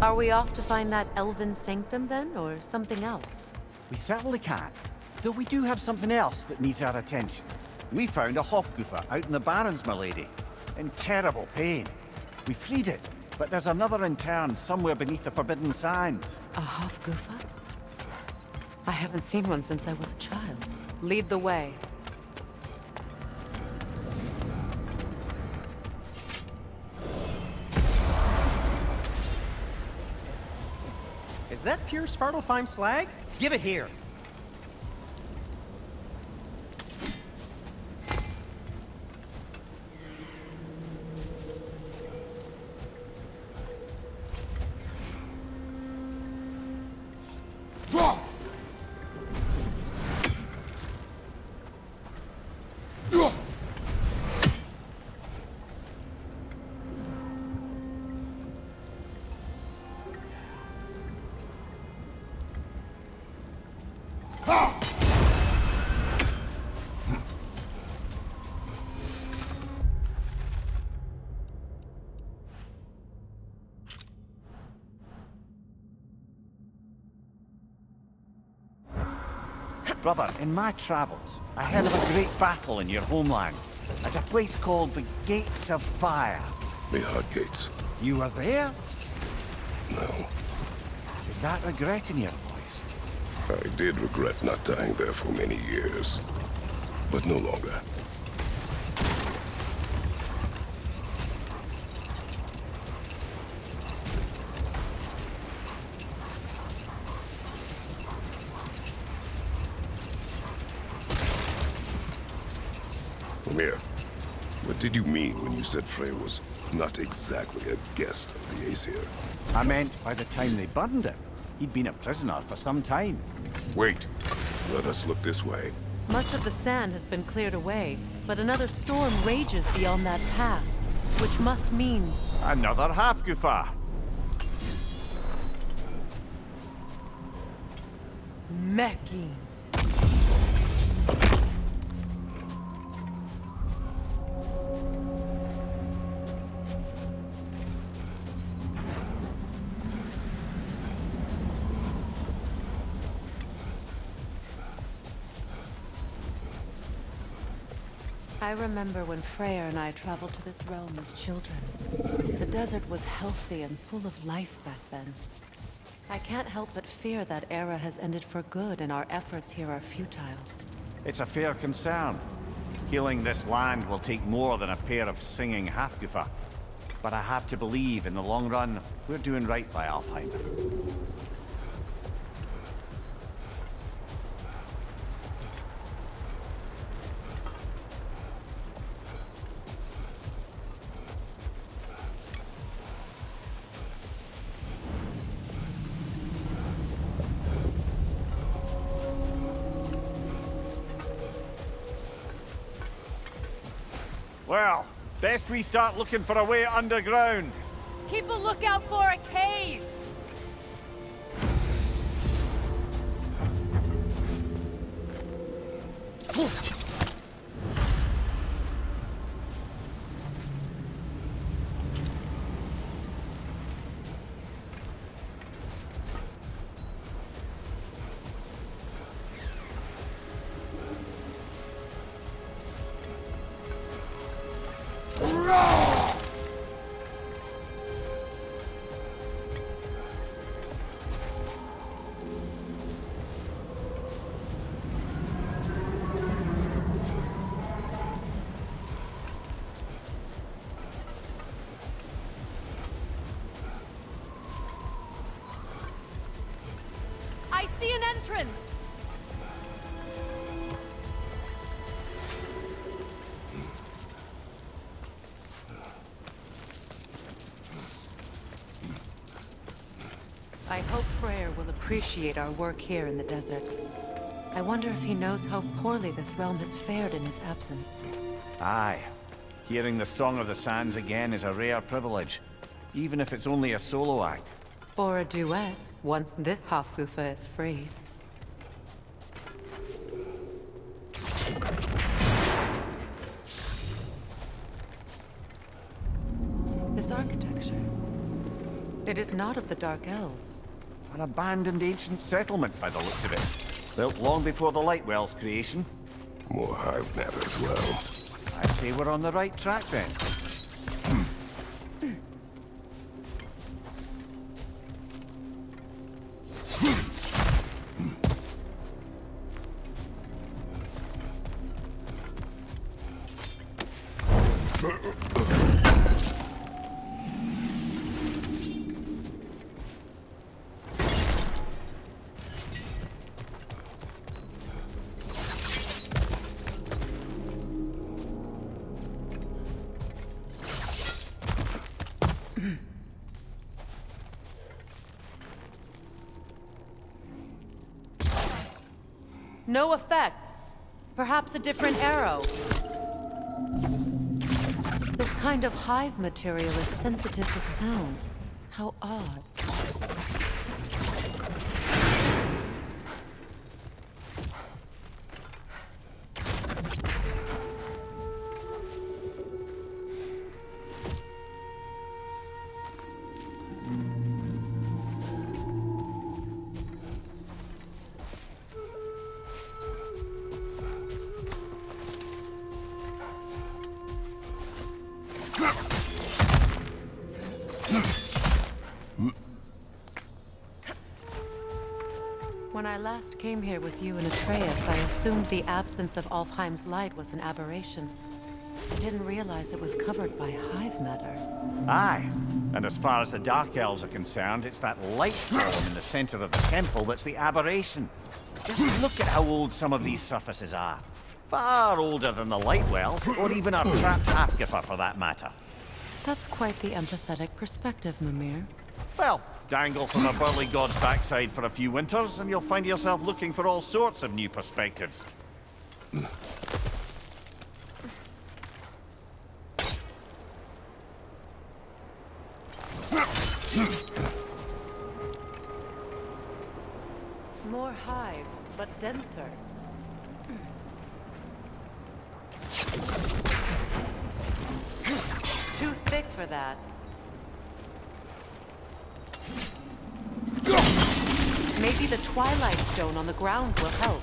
Are we off to find that elven sanctum then, or something else? We certainly can. Though we do have something else that needs our attention. We found a Hafgufa out in the Barrens, my lady. In terrible pain. We freed it, but there's another interned somewhere beneath the Forbidden Sands. A Hafgufa? I haven't seen one since I was a child. Lead the way. Is that pure Svartalfheim slag? Give it here. Brother, in my travels, I heard of a great battle in your homeland, at a place called the Gates of Fire. The Hut Gates. You were there? No. Is that regret in your voice? I did regret not dying there for many years. But no longer. Mimir, what did you mean when you said Frey was not exactly a guest of the Aesir? I meant by the time they burned him, he'd been a prisoner for some time. Wait. Let us look this way. Much of the sand has been cleared away, but another storm rages beyond that pass, which must mean... Another Hafgufa! Mecking. I remember when Freyr and I traveled to this realm as children. The desert was healthy and full of life back then. I can't help but fear that era has ended for good and our efforts here are futile. It's a fair concern. Healing this land will take more than a pair of singing Hafgufa. But I have to believe, in the long run, we're doing right by Alfheim. Well, best we start looking for a way underground. Keep a lookout for a cave! I see an entrance! I hope Freyr will appreciate our work here in the desert. I wonder if he knows how poorly this realm has fared in his absence. Aye. Hearing the Song of the Sands again is a rare privilege, even if it's only a solo act. Or a duet, once this Hafgufa is free. This architecture. It is not of the Dark Elves. An abandoned ancient settlement by the looks of it. Built long before the Lightwell's creation. More hive matter as well. I'd say we're on the right track then. No effect. Perhaps a different arrow. This kind of hive material is sensitive to sound. How odd. When I last came here with you and Atreus, I assumed the absence of Alfheim's light was an aberration. I didn't realize it was covered by hive matter. Aye. And as far as the Dark Elves are concerned, it's that light column in the center of the temple that's the aberration. Just look at how old some of these surfaces are. Far older than the Lightwell, or even our trapped Hafgufa for that matter. That's quite the empathetic perspective, Mimir. Well, dangle from a burly god's backside for a few winters, and you'll find yourself looking for all sorts of new perspectives. More hive, but denser. Too thick for that. Maybe the Twilight Stone on the ground will help.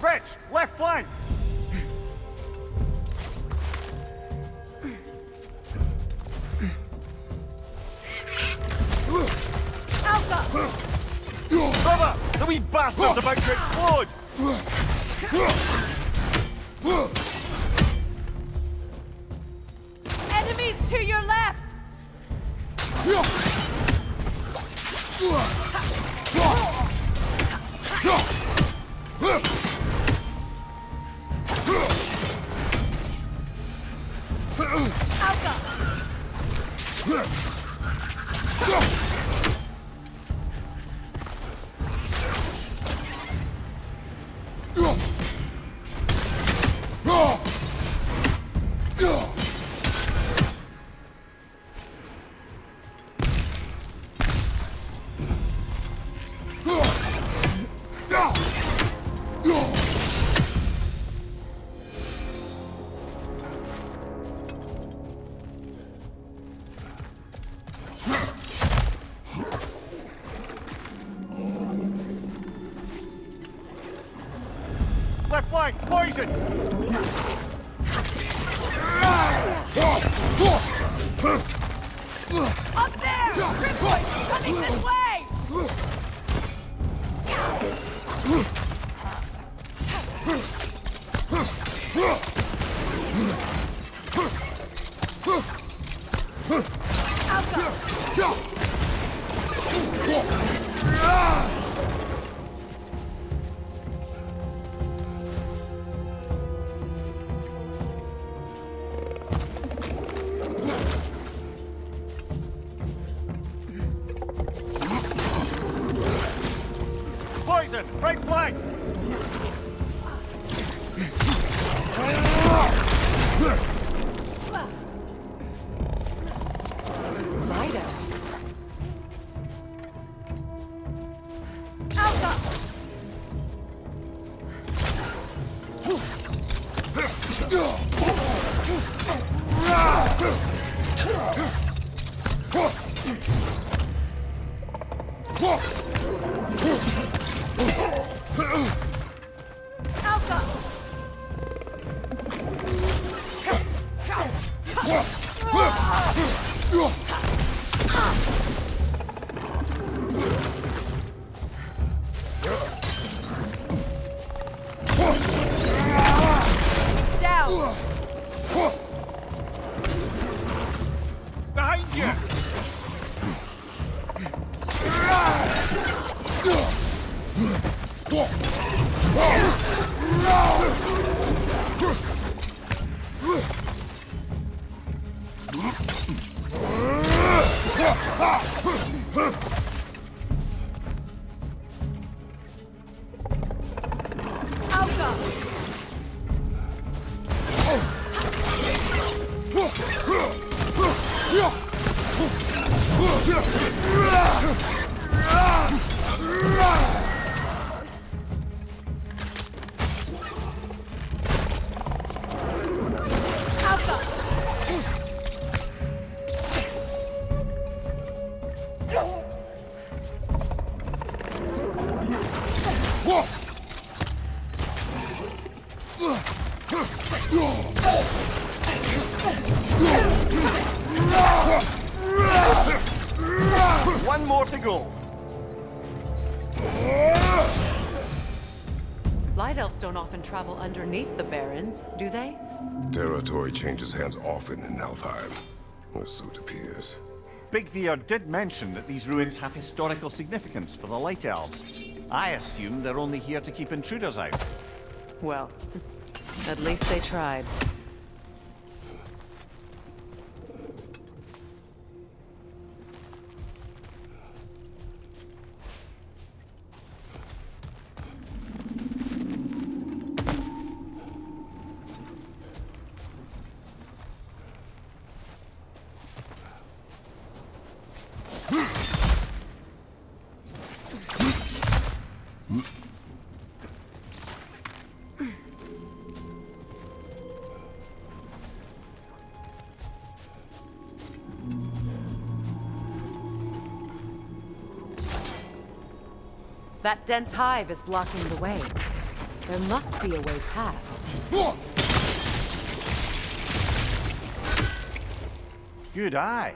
Rich, left flank! Brother! The wee bastard's about to explode! Enemies to your left! Left flank, poison! Up there! Crimboy, coming this way! Poison, right flank! Light elves. One more to go. Light elves don't often travel underneath the barrens, do they? Territory changes hands often in Alfheim, or so it appears. Big Veer did mention that these ruins have historical significance for the Light Elves. I assume they're only here to keep intruders out. Well, at least they tried. That dense hive is blocking the way. There must be a way past. Good eye.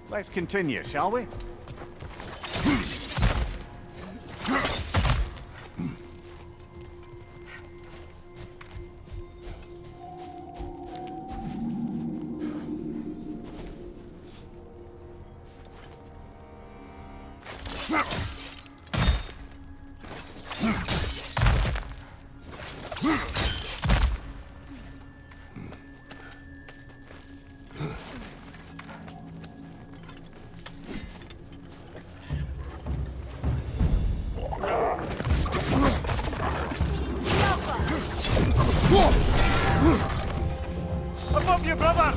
Let's continue, shall we? Above you, brother!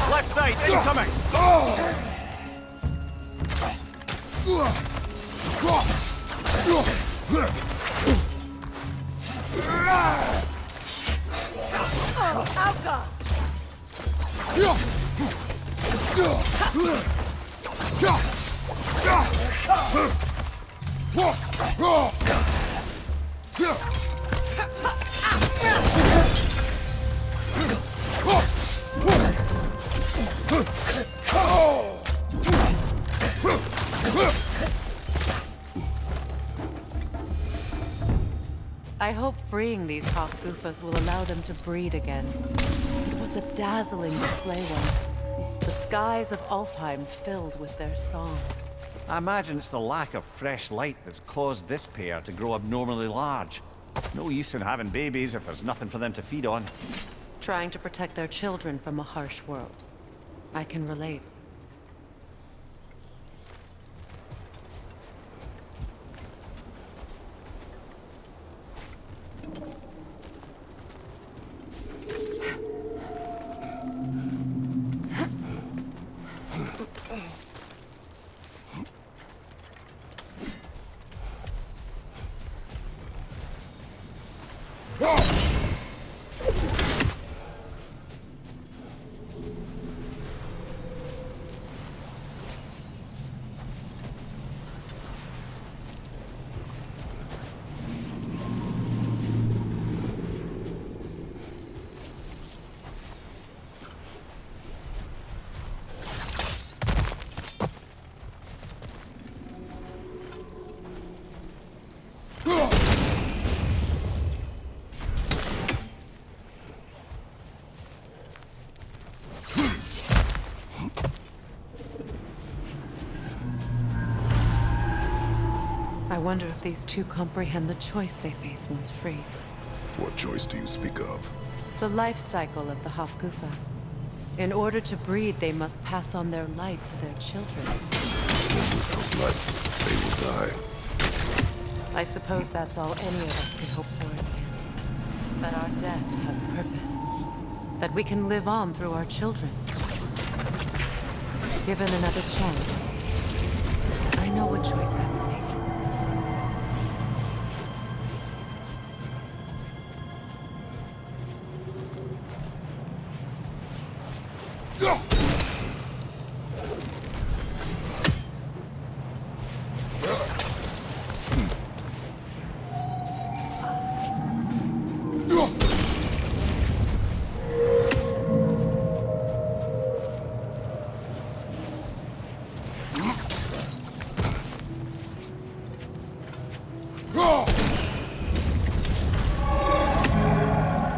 Left side, incoming! I hope freeing these Hafgufas will allow them to breed again. It was a dazzling display once. The skies of Alfheim filled with their song. I imagine it's the lack of fresh light that's caused this pair to grow abnormally large. No use in having babies if there's nothing for them to feed on. Trying to protect their children from a harsh world. I can relate. I wonder if these two comprehend the choice they face once free. What choice do you speak of? The life cycle of the Hafgufa. In order to breed, they must pass on their light to their children. Without life, they will die. I suppose that's all any of us can hope for at the end. That our death has purpose. That we can live on through our children. Given another chance, I know what choice I would make.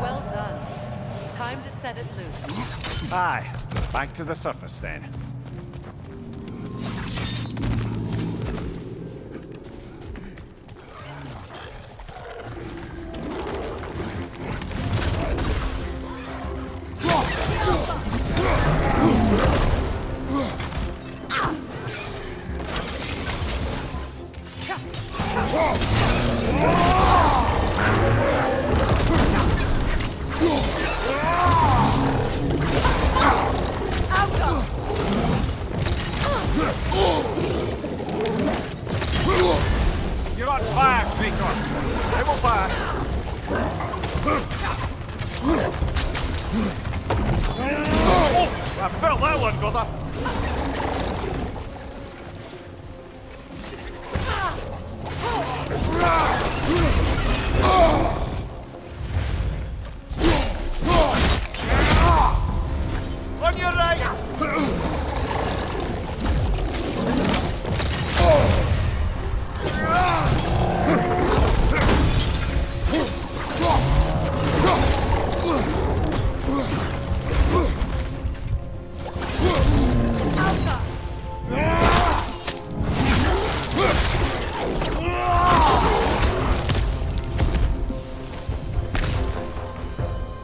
Well done. Time to set it loose. Aye, back to the surface then. You're on fire, Kratos! I will fire! Oh, I felt that one, brother! On your right!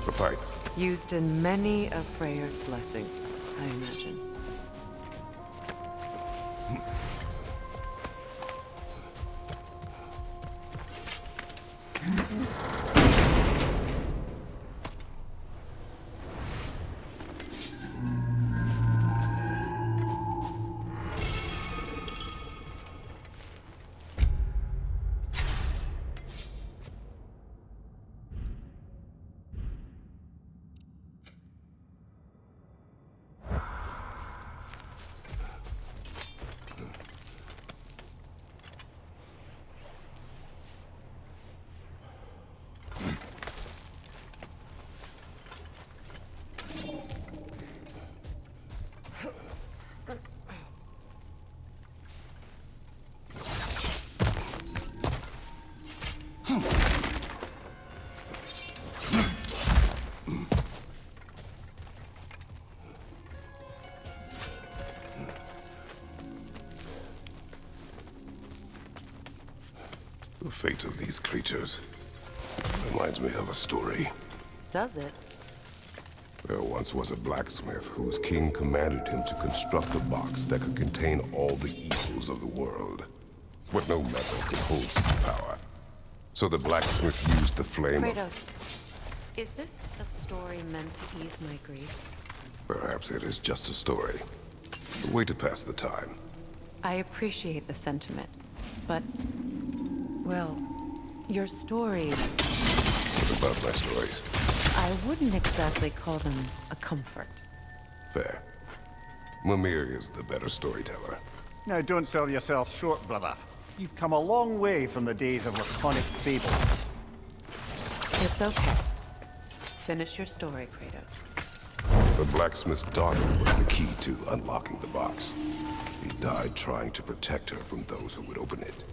The fight. Used in many of Freyr's blessings, I imagine. The fate of these creatures reminds me of a story. Does it? There once was a blacksmith whose king commanded him to construct a box that could contain all the evils of the world. But no metal could hold such power. So the blacksmith used the flame Kratos, is this a story meant to ease my grief? Perhaps it is just a story. A way to pass the time. I appreciate the sentiment, but, well, your stories, What about my stories? I wouldn't exactly call them a comfort. Fair. Mimir is the better storyteller. Now don't sell yourself short, brother. You've come a long way from the days of laconic fables. It's okay. Finish your story, Kratos. The blacksmith's daughter was the key to unlocking the box. He died trying to protect her from those who would open it.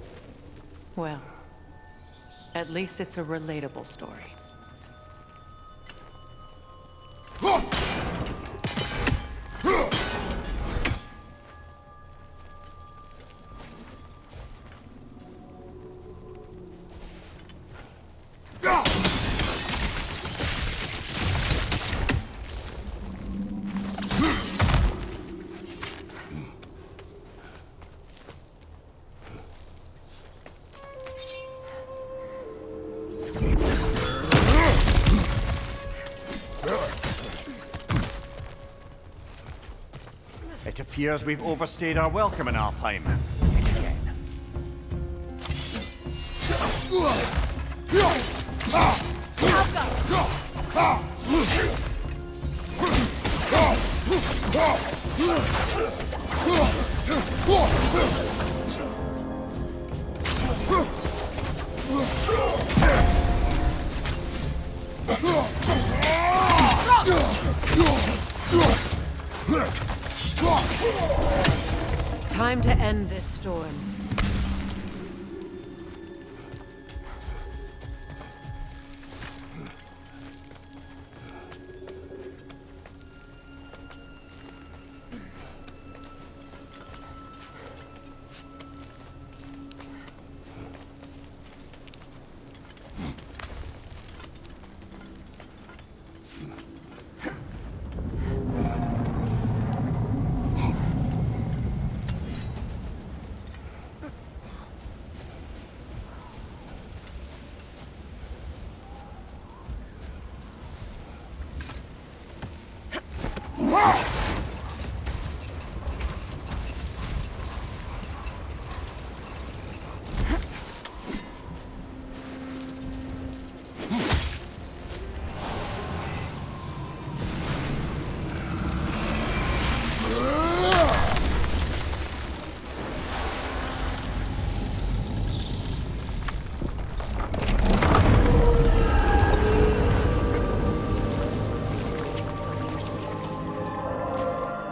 Well, at least it's a relatable story. Appears we've overstayed our welcome in Alfheim. Yet again. Time to end this storm.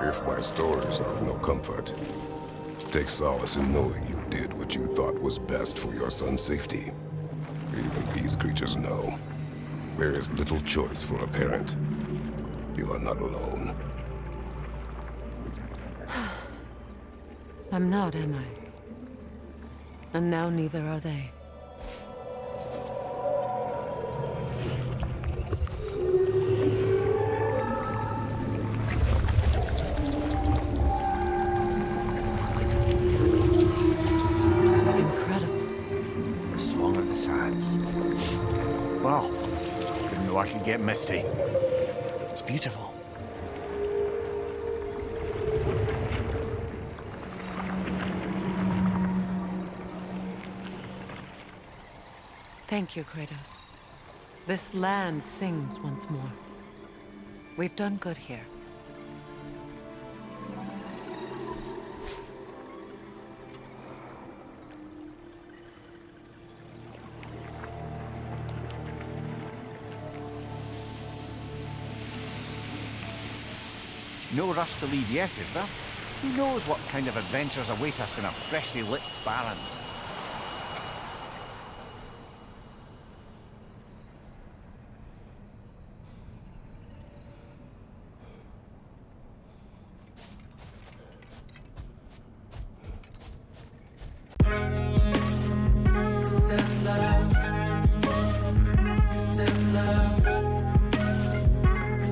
If my stories are of no comfort, take solace in knowing you did what you thought was best for your son's safety. Even these creatures know. There is little choice for a parent. You are not alone. I'm not, am I? And now neither are they. Well, didn't know I could get misty. It's beautiful. Thank you, Kratos. This land sings once more. We've done good here. No rush to leave yet, is there? Who knows what kind of adventures await us in our freshly lit barrens?